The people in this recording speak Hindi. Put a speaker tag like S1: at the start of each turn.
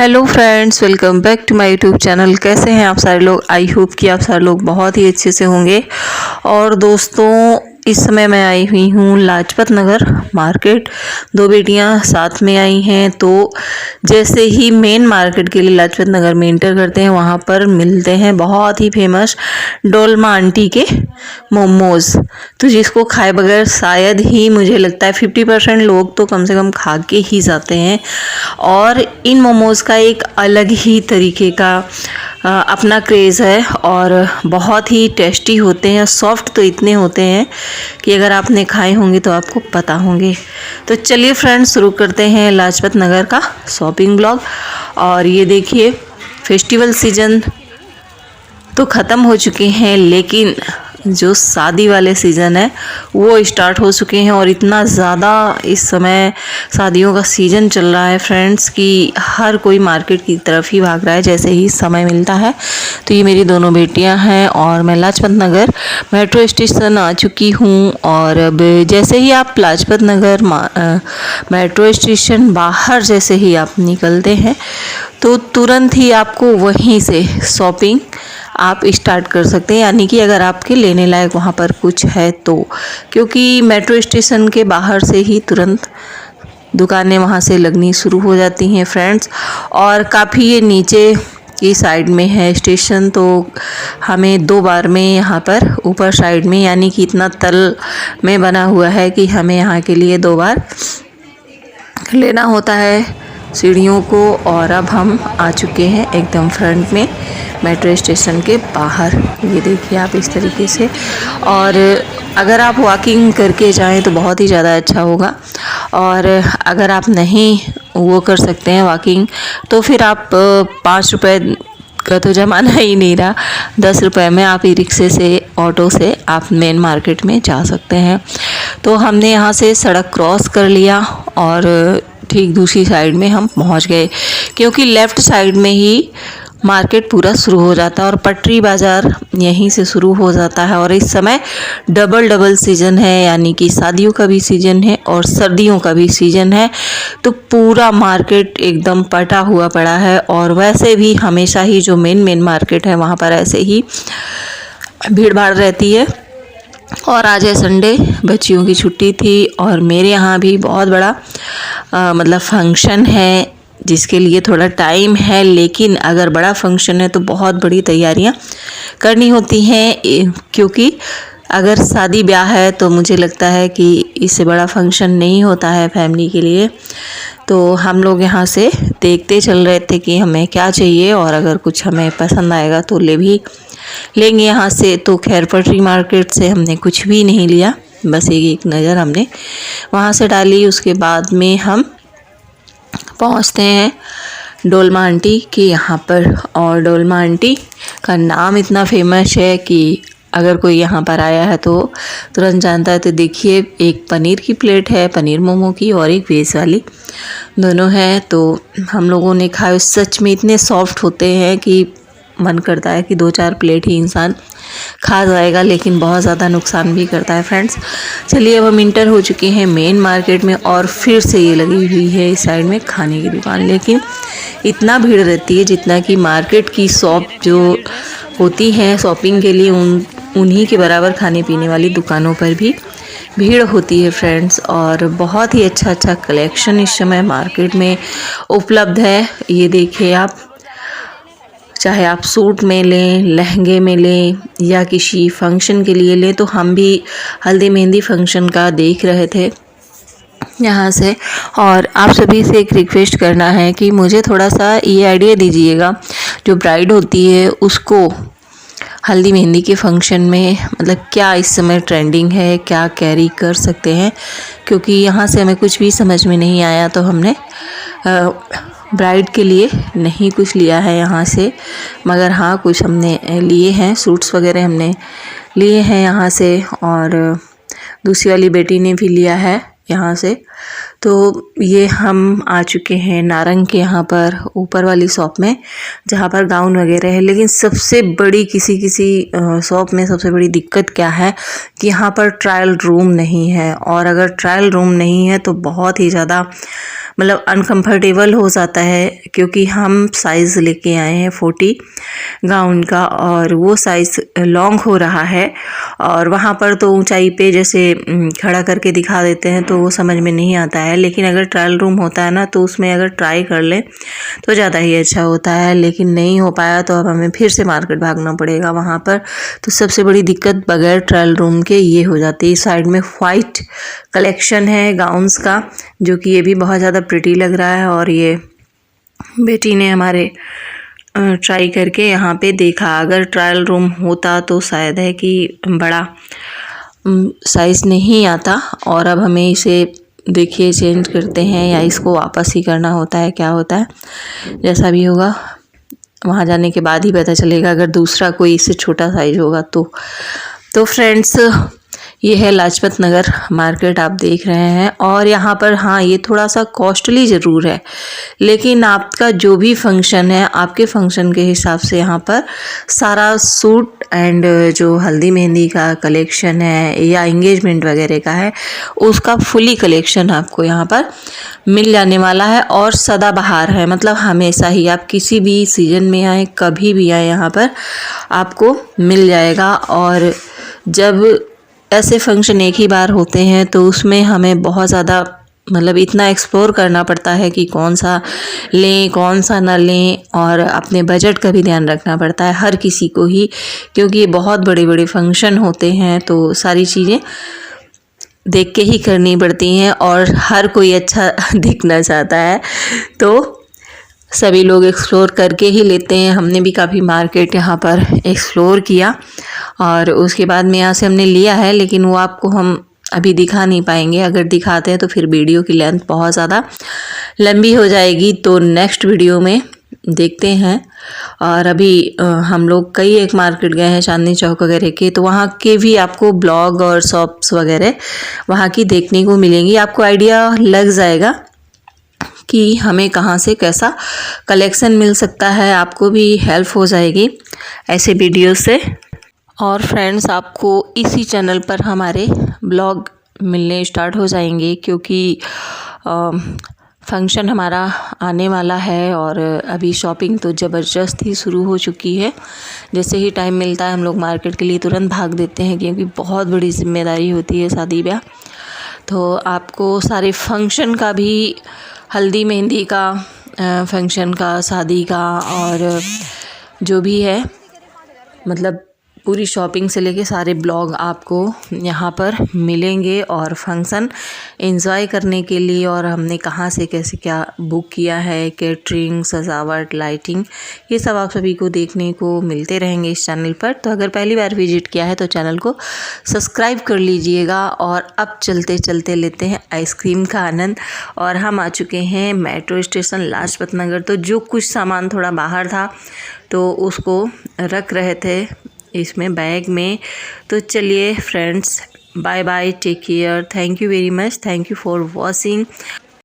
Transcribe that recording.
S1: Hello friends, welcome back to my YouTube channel. कैसे हैं आप सारे लोग? आई होप कि आप सारे लोग बहुत ही अच्छे से होंगे। और दोस्तों, इस समय मैं आई हुई हूँ लाजपत नगर मार्केट। दो बेटियाँ साथ में आई हैं। तो जैसे ही मेन मार्केट के लिए लाजपत नगर में इंटर करते हैं, वहाँ पर मिलते हैं बहुत ही फेमस डोलमा आंटी के मोमोज़। तो जिसको खाए बगैर शायद ही, मुझे लगता है 50% लोग तो कम से कम खा के ही जाते हैं। और इन मोमोज़ का एक अलग ही तरीके का अपना क्रेज़ है और बहुत ही टेस्टी होते हैं। सॉफ्ट तो इतने होते हैं कि अगर आपने खाए होंगे तो आपको पता होंगे। तो चलिए फ्रेंड्स, शुरू करते हैं लाजपत नगर का शॉपिंग ब्लॉग। और ये देखिए, फेस्टिवल सीजन तो ख़त्म हो चुके हैं, लेकिन जो शादी वाले सीज़न है वो स्टार्ट हो चुके हैं। और इतना ज़्यादा इस समय शादियों का सीज़न चल रहा है फ्रेंड्स कि हर कोई मार्केट की तरफ ही भाग रहा है जैसे ही समय मिलता है। तो ये मेरी दोनों बेटियां हैं और मैं लाजपत नगर मेट्रो स्टेशन आ चुकी हूँ। और अब जैसे ही आप लाजपत नगर मेट्रो स्टेशन बाहर जैसे ही आप निकलते हैं तो तुरंत ही आपको वहीं से शॉपिंग आप स्टार्ट कर सकते हैं। यानी कि अगर आपके लेने लायक वहाँ पर कुछ है तो, क्योंकि मेट्रो स्टेशन के बाहर से ही तुरंत दुकानें वहाँ से लगनी शुरू हो जाती हैं फ्रेंड्स। और काफ़ी ये नीचे की साइड में है स्टेशन, तो हमें दो बार में यहाँ पर ऊपर साइड में, यानी कि इतना तल में बना हुआ है कि हमें यहाँ के लिए दो बार लेना होता है सीढ़ियों को। और अब हम आ चुके हैं एकदम फ्रंट में मेट्रो स्टेशन के बाहर। ये देखिए आप इस तरीके से। और अगर आप वॉकिंग करके जाएं तो बहुत ही ज़्यादा अच्छा होगा। और अगर आप नहीं वो कर सकते हैं वॉकिंग, तो फिर आप 5 रुपये का तो ज़माना ही नहीं रहा, 10 रुपये में आप ई रिक्शे से, ऑटो से आप मेन मार्केट में जा सकते हैं। तो हमने यहाँ से सड़क क्रॉस कर लिया और ठीक दूसरी साइड में हम पहुँच गए, क्योंकि लेफ़्ट साइड में ही मार्केट पूरा शुरू हो जाता है और पटरी बाज़ार यहीं से शुरू हो जाता है। और इस समय डबल सीज़न है, यानी कि शादियों का भी सीज़न है और सर्दियों का भी सीज़न है। तो पूरा मार्केट एकदम पटा हुआ पड़ा है। और वैसे भी हमेशा ही जो मेन मार्केट है वहाँ पर ऐसे ही भीड़ भाड़ रहती है। और आज है संडे, बच्चियों की छुट्टी थी और मेरे यहाँ भी बहुत बड़ा मतलब फंक्शन है जिसके लिए थोड़ा टाइम है। लेकिन अगर बड़ा फंक्शन है तो बहुत बड़ी तैयारियां करनी होती हैं, क्योंकि अगर शादी ब्याह है तो मुझे लगता है कि इससे बड़ा फंक्शन नहीं होता है फैमिली के लिए। तो हम लोग यहाँ से देखते चल रहे थे कि हमें क्या चाहिए, और अगर कुछ हमें पसंद आएगा तो लेंगे यहाँ से। तो खैर पटरी मार्केट से हमने कुछ भी नहीं लिया, बस एक नज़र हमने वहाँ से डाली। उसके बाद में हम पहुँचते हैं डोलमा आंटी के यहाँ पर। और डोलमा आंटी का नाम इतना फेमस है कि अगर कोई यहाँ पर आया है तो तुरंत जानता है। तो देखिए, एक पनीर की प्लेट है, पनीर मोमो की, और एक वेज वाली, दोनों हैं। तो हम लोगों ने खाए, सच में इतने सॉफ्ट होते हैं कि मन करता है कि 2-4 प्लेट ही इंसान खा जाएगा, लेकिन बहुत ज़्यादा नुकसान भी करता है फ्रेंड्स। चलिए, अब हम इंटर हो चुके हैं मेन मार्केट में और फिर से ये लगी हुई है इस साइड में खाने की दुकान। लेकिन इतना भीड़ रहती है जितना कि मार्केट की शॉप जो होती हैं शॉपिंग के लिए, उन्हीं के बराबर खाने पीने वाली दुकानों पर भी भीड़ होती है फ्रेंड्स। और बहुत ही अच्छा कलेक्शन इस समय मार्केट में उपलब्ध है। ये देखिए आप, चाहे आप सूट में लें, लहंगे में लें, या किसी फंक्शन के लिए लें। तो हम भी हल्दी मेहंदी फंक्शन का देख रहे थे यहाँ से। और आप सभी से एक रिक्वेस्ट करना है कि मुझे थोड़ा सा ये आइडिया दीजिएगा, जो ब्राइड होती है उसको हल्दी मेहंदी के फंक्शन में मतलब क्या इस समय ट्रेंडिंग है, क्या कैरी कर सकते हैं। क्योंकि यहाँ से हमें कुछ भी समझ में नहीं आया, तो हमने ब्राइड के लिए नहीं कुछ लिया है यहाँ से। मगर हाँ, कुछ हमने लिए हैं, सूट्स वगैरह हमने लिए हैं यहाँ से। और दूसरी वाली बेटी ने भी लिया है यहाँ से। तो ये हम आ चुके हैं नारंग के यहाँ पर ऊपर वाली शॉप में, जहाँ पर गाउन वगैरह है। लेकिन सबसे बड़ी किसी शॉप में सबसे बड़ी दिक्कत क्या है कि यहाँ पर ट्रायल रूम नहीं है। और अगर ट्रायल रूम नहीं है तो बहुत ही ज़्यादा मतलब अनकंफर्टेबल हो जाता है, क्योंकि हम साइज़ लेके आए हैं 40 गाउन का और वो साइज़ लॉन्ग हो रहा है। और वहाँ पर तो ऊंचाई पे जैसे खड़ा करके दिखा देते हैं तो वो समझ में नहीं आता है, लेकिन अगर ट्रायल रूम होता है ना तो उसमें अगर ट्राई कर लें तो ज़्यादा ही अच्छा होता है। लेकिन नहीं हो पाया तो अब हमें फिर से मार्केट भागना पड़ेगा वहाँ पर। तो सबसे बड़ी दिक्कत बगैर ट्रायल रूम के ये हो जाती है। इस साइड में वाइट कलेक्शन है गाउन्स का, जो कि ये भी बहुत ज़्यादा प्रिटी लग रहा है। और ये बेटी ने हमारे ट्राई करके यहाँ पे देखा, अगर ट्रायल रूम होता तो शायद है कि बड़ा साइज़ नहीं आता। और अब हमें इसे देखिए चेंज करते हैं या इसको वापस ही करना होता है, क्या होता है, जैसा भी होगा वहाँ जाने के बाद ही पता चलेगा, अगर दूसरा कोई इससे छोटा साइज होगा तो फ्रेंड्स ये है लाजपत नगर मार्केट आप देख रहे हैं। और यहाँ पर हाँ, ये थोड़ा सा कॉस्टली ज़रूर है, लेकिन आपका जो भी फंक्शन है आपके फंक्शन के हिसाब से यहाँ पर सारा सूट एंड जो हल्दी मेहंदी का कलेक्शन है या एंगेजमेंट वगैरह का है उसका फुली कलेक्शन आपको यहाँ पर मिल जाने वाला है। और सदाबहार है, मतलब हमेशा ही, आप किसी भी सीज़न में आए, कभी भी आए, यहाँ पर आपको मिल जाएगा। और जब ऐसे फंक्शन एक ही बार होते हैं तो उसमें हमें बहुत ज़्यादा मतलब इतना एक्सप्लोर करना पड़ता है कि कौन सा लें कौन सा ना लें, और अपने बजट का भी ध्यान रखना पड़ता है हर किसी को ही, क्योंकि ये बहुत बड़े बड़े फंक्शन होते हैं तो सारी चीज़ें देख के ही करनी पड़ती हैं। और हर कोई अच्छा दिखना चाहता है तो सभी लोग एक्सप्लोर करके ही लेते हैं। हमने भी काफ़ी मार्केट यहाँ पर एक्सप्लोर किया और उसके बाद में यहाँ से हमने लिया है, लेकिन वो आपको हम अभी दिखा नहीं पाएंगे। अगर दिखाते हैं तो फिर वीडियो की लेंथ बहुत ज़्यादा लंबी हो जाएगी, तो नेक्स्ट वीडियो में देखते हैं। और अभी हम लोग कई एक मार्केट गए हैं चांदनी चौक वगैरह के, तो वहाँ के भी आपको ब्लॉग और शॉप्स वगैरह वहाँ की देखने को मिलेंगी। आपको आइडिया लग जाएगा कि हमें कहाँ से कैसा कलेक्शन मिल सकता है, आपको भी हेल्प हो जाएगी ऐसे वीडियो से। और फ्रेंड्स, आपको इसी चैनल पर हमारे ब्लॉग मिलने स्टार्ट हो जाएंगे, क्योंकि फंक्शन हमारा आने वाला है और अभी शॉपिंग तो ज़बरदस्त ही शुरू हो चुकी है। जैसे ही टाइम मिलता है हम लोग मार्केट के लिए तुरंत भाग देते हैं, क्योंकि बहुत बड़ी जिम्मेदारी होती है शादी ब्याह। तो आपको सारे फंक्शन का भी, हल्दी मेहंदी का फंक्शन का, शादी का, और जो भी है, मतलब पूरी शॉपिंग से लेके सारे ब्लॉग आपको यहाँ पर मिलेंगे। और फंक्शन एंजॉय करने के लिए, और हमने कहाँ से कैसे क्या बुक किया है, कैटरिंग, सजावट, लाइटिंग, ये सब आप सभी को देखने को मिलते रहेंगे इस चैनल पर। तो अगर पहली बार विजिट किया है तो चैनल को सब्सक्राइब कर लीजिएगा। और अब चलते चलते लेते हैं आइसक्रीम का आनंद। और हम आ चुके हैं मेट्रो स्टेशन लाजपत नगर। तो जो कुछ सामान थोड़ा बाहर था तो उसको रख रहे थे इसमें बैग में। तो चलिए friends, bye bye, take care, thank you very much, thank you for watching.